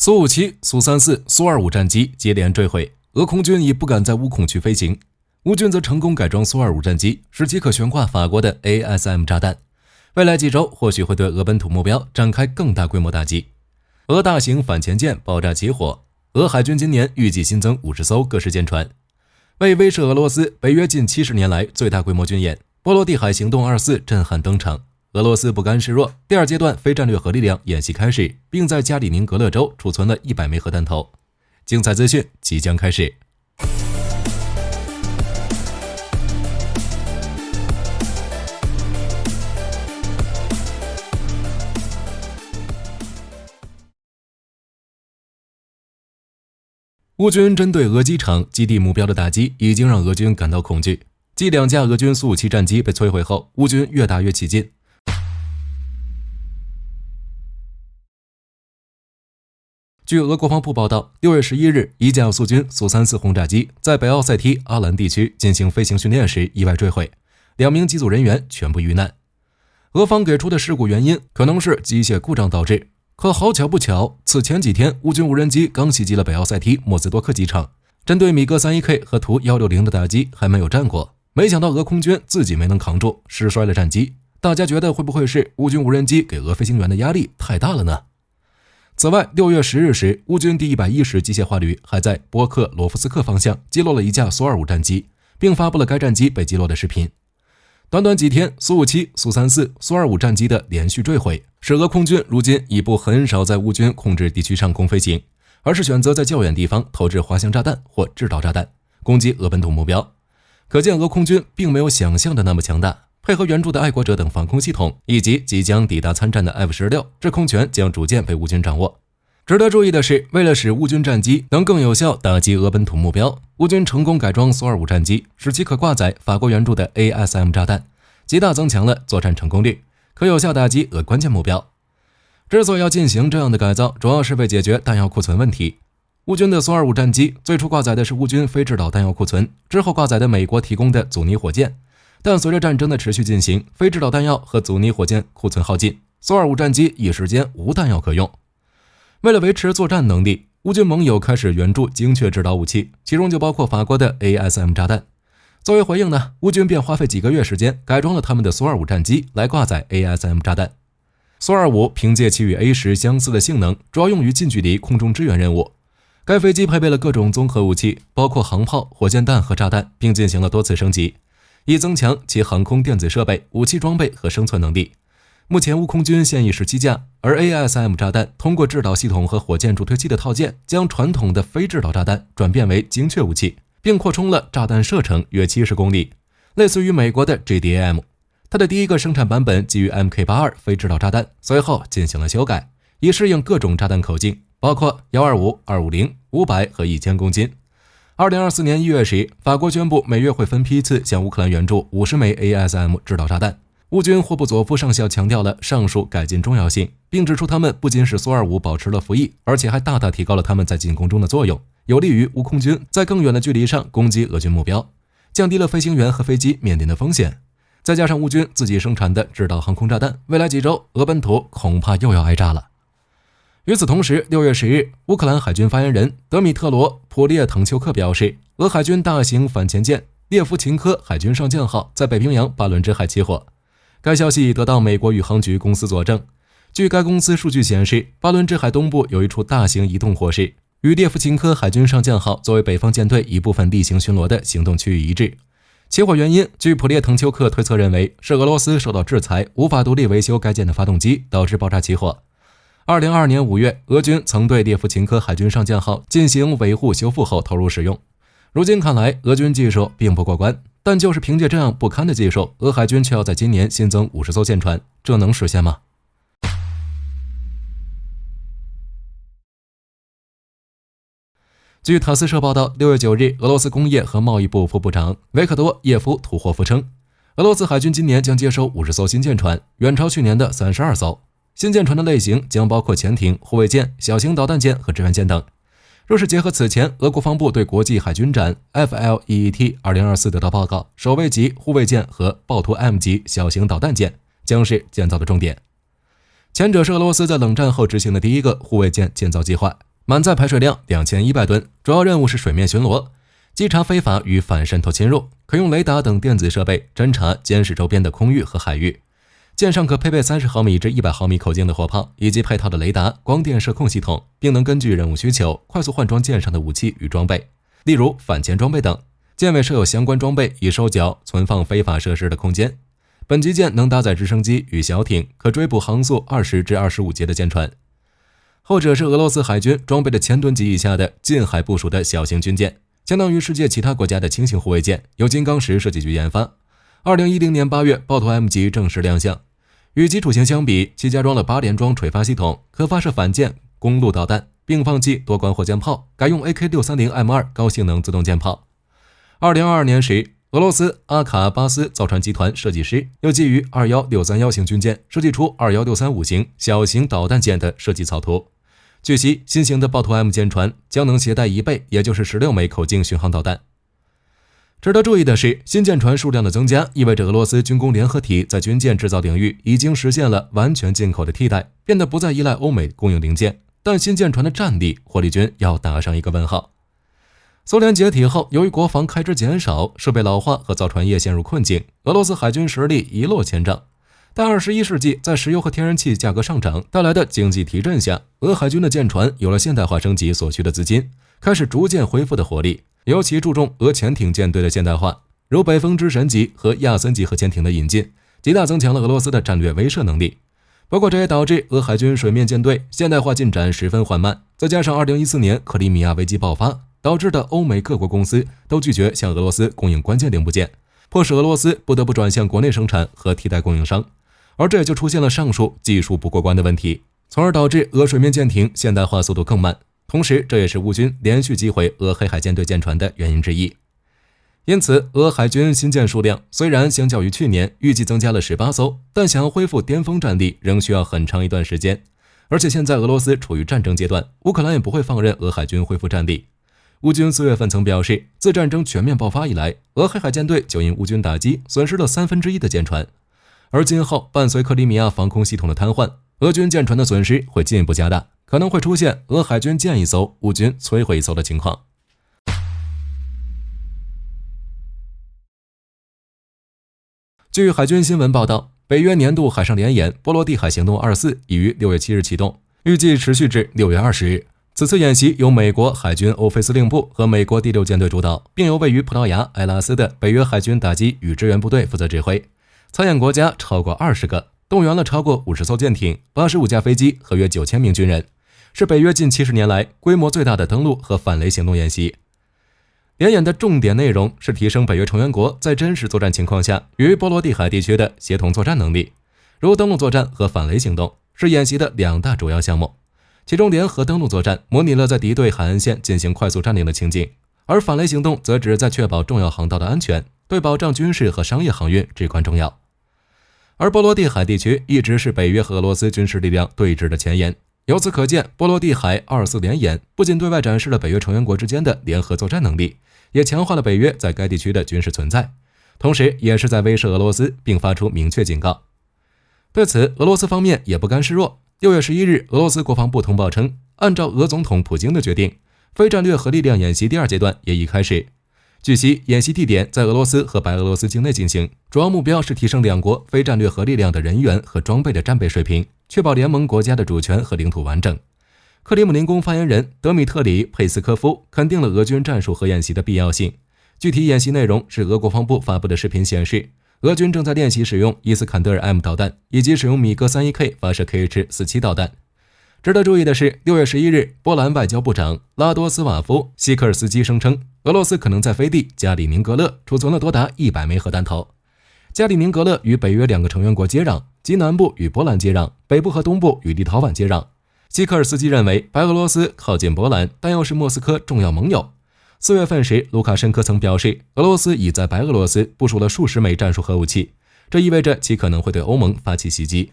苏57、苏34、苏25战机接连坠毁，俄空军已不敢在乌孔区飞行。乌军则成功改装苏25战机，使其可悬挂法国的 ASM 炸弹。未来几周或许会对俄本土目标展开更大规模打击。俄大型反潜舰爆炸起火，俄海军今年预计新增50艘各式舰船。为威慑俄罗斯，北约近70年来最大规模军演波罗的海行动24震撼登场。俄罗斯不甘示弱，第二阶段非战略核力量演习开始，并在加里宁格勒州储存了100枚核弹头。精彩资讯即将开始。乌军针对俄机场基地目标的打击已经让俄军感到恐惧。继2架俄军苏57战机被摧毁后，乌军越打越起劲。据俄国防部报道，6月11日，一架苏军苏34轰炸机在北奥塞梯阿兰地区进行飞行训练时意外坠毁，2名机组人员全部遇难。俄方给出的事故原因可能是机械故障导致，可好巧不巧，此前几天乌军无人机刚袭击了北奥塞梯莫斯多克机场，针对米格 31K 和图160的打击还没有战果，没想到俄空军自己没能扛住，失摔了战机。大家觉得会不会是乌军无人机给俄飞行员的压力太大了呢？此外，6月10日时，乌军第110机械化旅还在波克罗夫斯克方向击落了一架苏25战机，并发布了该战机被击落的视频。短短几天，苏57、苏34、苏25战机的连续坠毁，使俄空军如今已不很少在乌军控制地区上空飞行，而是选择在较远地方投掷滑翔炸弹或制导炸弹，攻击俄本土目标。可见俄空军并没有想象的那么强大。配合援助的爱国者等防空系统，以及即将抵达参战的 F-16， 制空权将逐渐被乌军掌握。值得注意的是，为了使乌军战机能更有效打击俄本土目标，乌军成功改装苏25战机，使其可挂载法国援助的 ASM 炸弹，极大增强了作战成功率，可有效打击俄关键目标。之所以要进行这样的改造，主要是为解决弹药库存问题。乌军的苏25战机最初挂载的是乌军非制导弹药库存，之后挂载的美国提供的阻尼火箭。但随着战争的持续进行，非制导弹药和阻尼火箭库存耗尽，苏25战机一时间无弹药可用。为了维持作战能力，乌军盟友开始援助精确制导武器，其中就包括法国的 ASM 炸弹。作为回应呢，乌军便花费几个月时间改装了他们的苏25战机来挂载 ASM 炸弹。苏25凭借其与 A10相似的性能，主要用于近距离空中支援任务。该飞机配备了各种综合武器，包括航炮、火箭弹和炸弹，并进行了多次升级，以增强其航空电子设备、武器装备和生存能力。目前乌空军现役17架，而 ASM 炸弹通过制导系统和火箭助推器的套件，将传统的非制导炸弹转变为精确武器，并扩充了炸弹射程约70公里，类似于美国的 GDAM。 它的第一个生产版本基于 MK82 非制导炸弹，随后进行了修改，以适应各种炸弹口径，包括125、250、500和1000公斤。2024年1月时，法国宣布每月会分批次向乌克兰援助50枚 ASM 制导炸弹。乌军霍布佐夫上校强调了上述改进重要性，并指出他们不仅使苏25保持了服役，而且还大大提高了他们在进攻中的作用，有利于乌空军在更远的距离上攻击俄军目标，降低了飞行员和飞机面临的风险。再加上乌军自己生产的制导航空炸弹，未来几周俄本土恐怕又要挨炸了。与此同时，6月10日，乌克兰海军发言人德米特罗·普列滕丘克表示，俄海军大型反潜舰列夫琴科海军上将号在北冰洋巴伦支海起火。该消息得到美国宇航局公司佐证。据该公司数据显示，巴伦支海东部有一处大型移动火势，与列夫琴科海军上将号作为北方舰队一部分例行巡逻的行动区域一致。起火原因，据普列滕丘克推测认为是俄罗斯受到制裁，无法独立维修该舰的发动机，导致爆炸起火。2022年5月，俄军曾对列夫琴科海军上将号进行维护修复后投入使用。如今看来，俄军技术并不过关，但就是凭借这样不堪的技术，俄海军却要在今年新增50艘舰船，这能实现吗？据塔斯社报道，6月9日，俄罗斯工业和贸易部副部长维克多·叶夫图霍夫称，俄罗斯海军今年将接收50艘新舰船，远超去年的32艘。新舰船的类型将包括潜艇、护卫舰、小型导弹舰和支援舰等。若是结合此前俄国防部对国际海军展 FLEET 2024得到报告，守卫级护卫舰和豹图 M 级小型导弹舰将是建造的重点。前者是俄罗斯在冷战后执行的第一个护卫舰建造计划，满载排水量2100吨，主要任务是水面巡逻，稽查非法与反渗透侵入，可用雷达等电子设备侦察监视周边的空域和海域。舰上可配备30毫米至100毫米口径的火炮，以及配套的雷达、光电射控系统，并能根据任务需求快速换装舰上的武器与装备，例如反潜装备等。舰尾设有相关装备以收缴存放非法设施的空间。本级舰能搭载直升机与小艇，可追捕航速20至25节的舰船。后者是俄罗斯海军装备的1000吨级以下的近海部署的小型军舰，相当于世界其他国家的轻型护卫舰，由金刚石设计局研发。2010年8月，豹头 M 级正式亮相。与基础型相比，其加装了8连装垂发系统，可发射反舰、公路导弹，并放弃多管火箭炮，改用 AK630M2 高性能自动舰炮。2022年时，俄罗斯阿卡巴斯造船集团设计师又基于21631型军舰设计出21635型小型导弹舰的设计草图。据悉，新型的豹头 M 舰船将能携带1倍，也就是16枚口径巡航导弹。值得注意的是，新舰船数量的增加意味着俄罗斯军工联合体在军舰制造领域已经实现了完全进口的替代，变得不再依赖欧美供应零件。但新舰船的战力，火力军要打上一个问号。苏联解体后，由于国防开支减少、设备老化和造船业陷入困境，俄罗斯海军实力一落千丈。但21世纪在石油和天然气价格上涨带来的经济提振下，俄海军的舰船有了现代化升级所需的资金，开始逐渐恢复的活力。尤其注重俄潜艇舰队的现代化，如北风之神级和亚森级核潜艇的引进，极大增强了俄罗斯的战略威慑能力。不过这也导致俄海军水面舰队现代化进展十分缓慢，再加上2014年克里米亚危机爆发，导致的欧美各国公司都拒绝向俄罗斯供应关键零部件，迫使俄罗斯不得不转向国内生产和替代供应商，而这也就出现了上述技术不过关的问题，从而导致俄水面舰艇现代化速度更慢。同时，这也是乌军连续击毁俄黑海舰队舰船的原因之一。因此，俄海军新舰数量虽然相较于去年预计增加了18艘，但想要恢复巅峰战力仍需要很长一段时间。而且现在俄罗斯处于战争阶段，乌克兰也不会放任俄海军恢复战力。乌军4月份曾表示，自战争全面爆发以来，俄黑海舰队就因乌军打击损失了1/3的舰船。而今后伴随克里米亚防空系统的瘫痪，俄军舰船的损失会进一步加大，可能会出现俄海军建一艘，乌军摧毁一艘的情况。据海军新闻报道，北约年度海上联演波罗的海行动24已于6月7日启动，预计持续至6月20日。此次演习由美国海军欧菲司令部和美国第6舰队主导，并由位于葡萄牙埃拉斯的北约海军打击与支援部队负责指挥。参演国家超过20个，动员了超过50艘舰艇、85架飞机和约9000名军人，是北约近70年来规模最大的登陆和反雷行动演习。联演的重点内容是提升北约成员国在真实作战情况下与波罗的海地区的协同作战能力，如登陆作战和反雷行动是演习的2大主要项目。其中联合登陆作战模拟了在敌对海岸线进行快速占领的情景，而反雷行动则旨在确保重要航道的安全，对保障军事和商业航运至关重要。而波罗的海地区一直是北约和俄罗斯军事力量对峙的前沿，由此可见，波罗的海24联演不仅对外展示了北约成员国之间的联合作战能力，也强化了北约在该地区的军事存在，同时也是在威慑俄罗斯，并发出明确警告。对此，俄罗斯方面也不甘示弱。6月11日，俄罗斯国防部通报称，按照俄总统普京的决定，非战略核力量演习第2阶段也已开始。据悉，演习地点在俄罗斯和白俄罗斯境内进行，主要目标是提升两国非战略核力量的人员和装备的战备水平，确保联盟国家的主权和领土完整。克里姆林宫发言人德米特里·佩斯科夫肯定了俄军战术核演习的必要性。具体演习内容是俄国防部发布的视频显示，俄军正在练习使用伊斯坎德尔 M 导弹，以及使用米格 31K 发射 KH-47 导弹。值得注意的是，6月11日，波兰外交部长拉多斯瓦夫·希克尔斯基声称，俄罗斯可能在飞地加里宁格勒储存了多达100枚核弹头。加里宁格勒与北约2个成员国接壤，即南部与波兰接壤，北部和东部与立陶宛接壤。希克尔斯基认为，白俄罗斯靠近波兰，但又是莫斯科重要盟友。4月份时，卢卡申科曾表示，俄罗斯已在白俄罗斯部署了数十枚战术核武器，这意味着其可能会对欧盟发起袭击。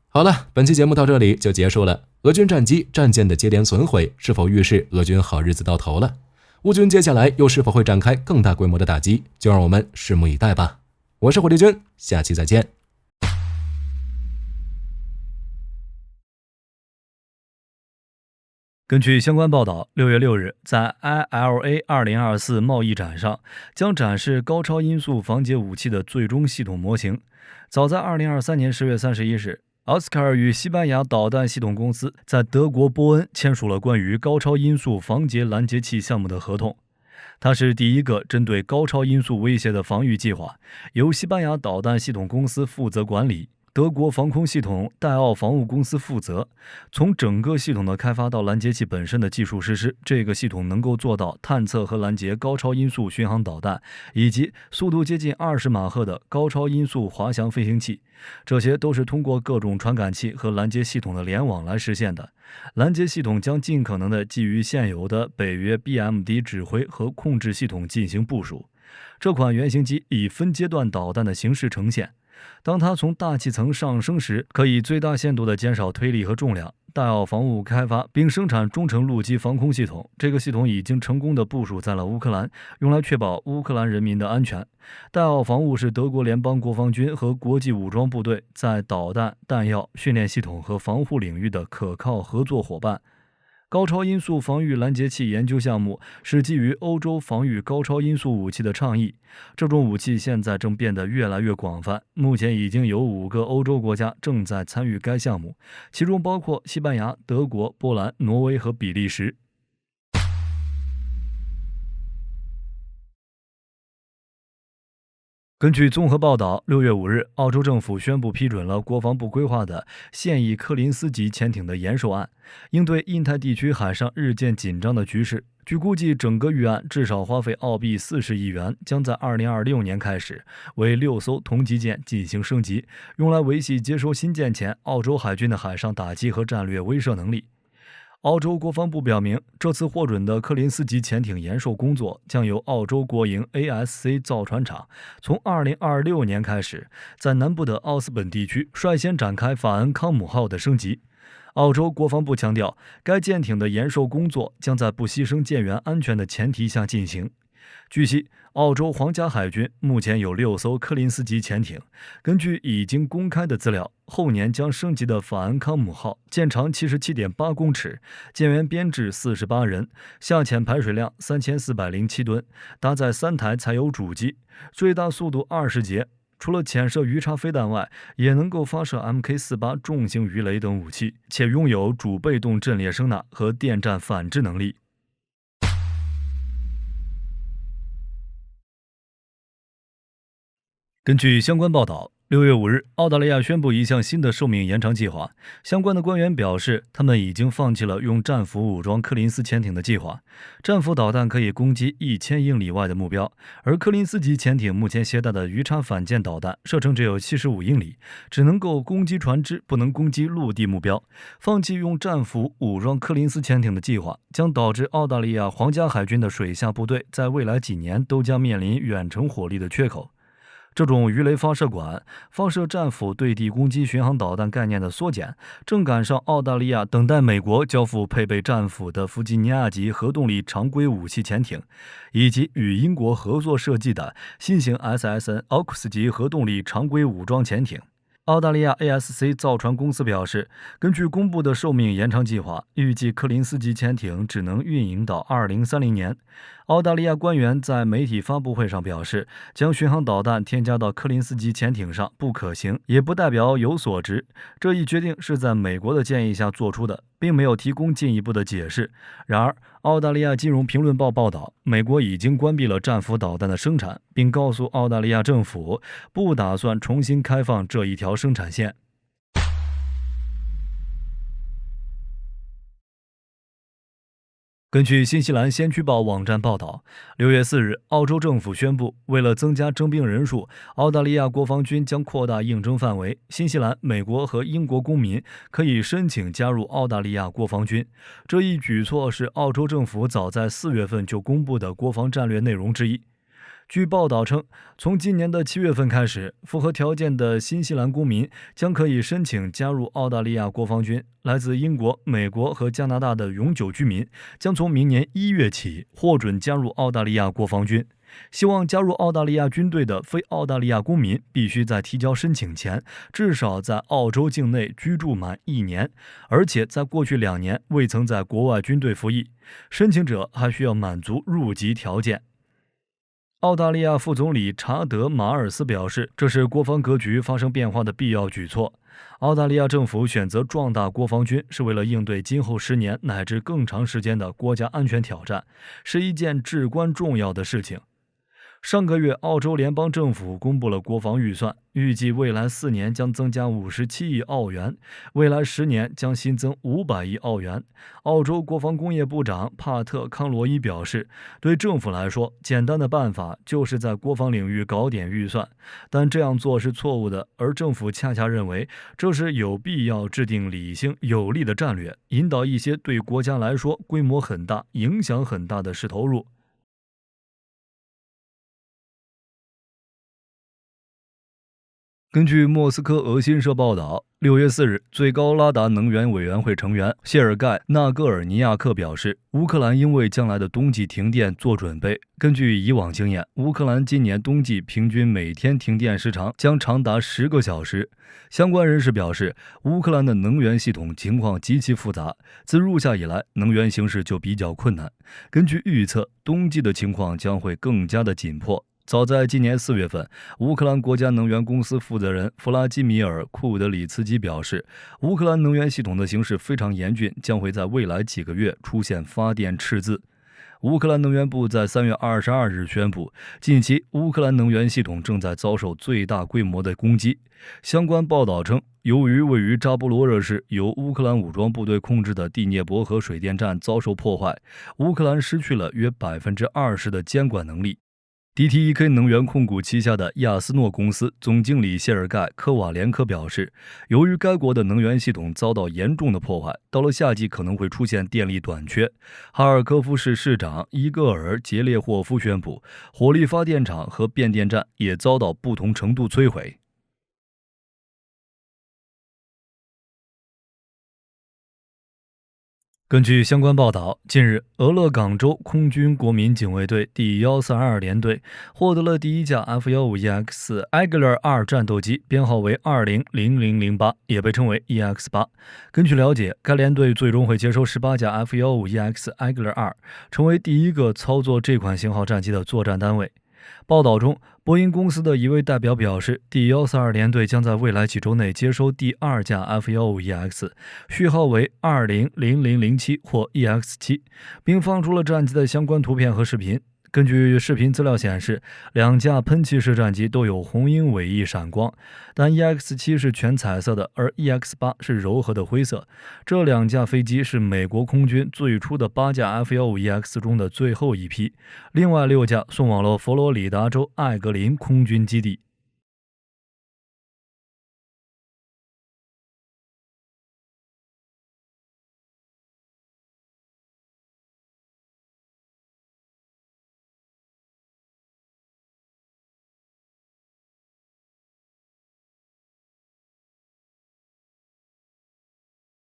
好了，本期节目到这里就结束了。俄军战机、战舰的接连损毁，是否预示俄军好日子到头了？乌军接下来又是否会展开更大规模的打击？就让我们拭目以待吧。我是火力军，下期再见。根据相关报道，6月6日，在 ILA 2024贸易展上将展示高超音速防截武器的最终系统模型。早在2023年10月31日，奥斯卡尔与西班牙导弹系统公司在德国波恩签署了关于高超音速防截拦截器项目的合同。它是第一个针对高超音速威胁的防御计划，由西班牙导弹系统公司负责管理。德国防空系统戴奥防务公司负责。从整个系统的开发到拦截器本身的技术实施，这个系统能够做到探测和拦截高超音速巡航导弹，以及速度接近20马赫的高超音速滑翔飞行器。这些都是通过各种传感器和拦截系统的联网来实现的。拦截系统将尽可能的基于现有的北约 BMD 指挥和控制系统进行部署。这款原型机以分阶段导弹的形式呈现。当它从大气层上升时，可以最大限度地减少推力和重量。戴奥防务开发并生产中程陆基防空系统，这个系统已经成功地部署在了乌克兰，用来确保乌克兰人民的安全。戴奥防务是德国联邦国防军和国际武装部队在导弹、弹药、训练系统和防护领域的可靠合作伙伴。高超音速防御拦截器研究项目是基于欧洲防御高超音速武器的倡议。这种武器现在正变得越来越广泛，目前已经有5个欧洲国家正在参与该项目，其中包括西班牙、德国、波兰、挪威和比利时。根据综合报道，6月5日，澳洲政府宣布批准了国防部规划的现役柯林斯级潜艇的延寿案，应对印太地区海上日渐紧张的局势。据估计，整个预案至少花费澳币40亿元，将在2026年开始为6艘同级舰进行升级，用来维系接收新舰前澳洲海军的海上打击和战略威慑能力。澳洲国防部表明，这次获准的柯林斯级潜艇延寿工作将由澳洲国营 ASC 造船厂从2026年开始，在南部的奥斯本地区率先展开法恩康姆号的升级。澳洲国防部强调，该舰艇的延寿工作将在不牺牲舰员安全的前提下进行。据悉，澳洲皇家海军目前有6艘柯林斯级潜艇。根据已经公开的资料，后年将升级的法恩康姆号舰长77.8公尺，舰员编制48人，下潜排水量3407吨，搭载3台柴油主机，最大速度20节。除了潜射鱼叉飞弹外，也能够发射 Mk48 重型鱼雷等武器，且拥有主被动阵列声呐和电站反制能力。根据相关报道，6月5日，澳大利亚宣布一项新的寿命延长计划。相关的官员表示，他们已经放弃了用战斧武装柯林斯潜艇的计划。战斧导弹可以攻击1000英里外的目标，而柯林斯级潜艇目前携带的鱼叉反舰导弹射程只有75英里，只能够攻击船只，不能攻击陆地目标。放弃用战斧武装柯林斯潜艇的计划，将导致澳大利亚皇家海军的水下部队在未来几年都将面临远程火力的缺口。这种鱼雷发射管放射战斧对地攻击巡航导弹概念的缩减，正赶上澳大利亚等待美国交付配备战斧的弗吉尼亚级核动力常规武器潜艇，以及与英国合作设计的新型 SSN AUKUS 级核动力常规武装潜艇。澳大利亚 ASC 造船公司表示，根据公布的寿命延长计划，预计柯林斯级潜艇只能运营到2030年。澳大利亚官员在媒体发布会上表示，将巡航导弹添加到柯林斯级潜艇上不可行，也不代表有所值。这一决定是在美国的建议下做出的，并没有提供进一步的解释。然而，澳大利亚金融评论报报道，美国已经关闭了战斧导弹的生产，并告诉澳大利亚政府不打算重新开放这一条生产线。根据新西兰先驱报网站报道，6月4日，澳洲政府宣布，为了增加征兵人数，澳大利亚国防军将扩大应征范围。新西兰、美国和英国公民可以申请加入澳大利亚国防军。这一举措是澳洲政府早在4月份就公布的国防战略内容之一。据报道称，从今年的7月份开始，符合条件的新西兰公民将可以申请加入澳大利亚国防军。来自英国、美国和加拿大的永久居民将从明年1月起获准加入澳大利亚国防军。希望加入澳大利亚军队的非澳大利亚公民必须在提交申请前至少在澳洲境内居住满1年，而且在过去2年未曾在国外军队服役。申请者还需要满足入籍条件。澳大利亚副总理查德·马尔斯表示，这是国防格局发生变化的必要举措。澳大利亚政府选择壮大国防军，是为了应对今后10年乃至更长时间的国家安全挑战，是一件至关重要的事情。上个月，澳洲联邦政府公布了国防预算，预计未来4年将增加57亿澳元，未来10年将新增500亿澳元。澳洲国防工业部长帕特·康罗伊表示，对政府来说，简单的办法就是在国防领域搞点预算，但这样做是错误的，而政府恰恰认为这是有必要制定理性有力的战略，引导一些对国家来说规模很大、影响很大的事投入。根据莫斯科俄新社报道，6月4日，最高拉达能源委员会成员谢尔盖·纳戈尔尼亚克表示，乌克兰应为将来的冬季停电做准备。根据以往经验，乌克兰今年冬季平均每天停电时长将长达10个小时。相关人士表示，乌克兰的能源系统情况极其复杂，自入夏以来，能源形势就比较困难。根据预测，冬季的情况将会更加的紧迫。早在今年4月份，乌克兰国家能源公司负责人弗拉基米尔·库德里茨基表示，乌克兰能源系统的形势非常严峻，将会在未来几个月出现发电赤字。乌克兰能源部在3月22日宣布，近期乌克兰能源系统正在遭受最大规模的攻击。相关报道称，由于位于扎波罗热市由乌克兰武装部队控制的第聂伯河水电站遭受破坏，乌克兰失去了约20%的监管能力。DTEK 能源控股旗下的亚斯诺公司总经理谢尔盖·科瓦连科表示，由于该国的能源系统遭到严重的破坏，到了夏季可能会出现电力短缺。哈尔科夫市市长伊戈尔·杰列霍夫宣布，火力发电厂和变电站也遭到不同程度摧毁。根据相关报道，近日，俄勒冈州空军国民警卫队第142联队获得了第一架 F-15EX Agler-2 战斗机，编号为200008，也被称为 EX-8。根据了解，该联队最终会接收18架 F-15EX Agler-2，成为第一个操作这款型号战机的作战单位。报道中，波音公司的一位代表表示，第142联队将在未来几周内接收第2架 F-15EX， 序号为200007或 EX-7， 并放出了战机的相关图片和视频。根据视频资料显示，2架喷气式战机都有红鹰尾翼闪光，但 EX-7 是全彩色的，而 EX-8 是柔和的灰色。这2架飞机是美国空军最初的8架 F-15EX 中的最后一批，另外6架送往了佛罗里达州艾格林空军基地。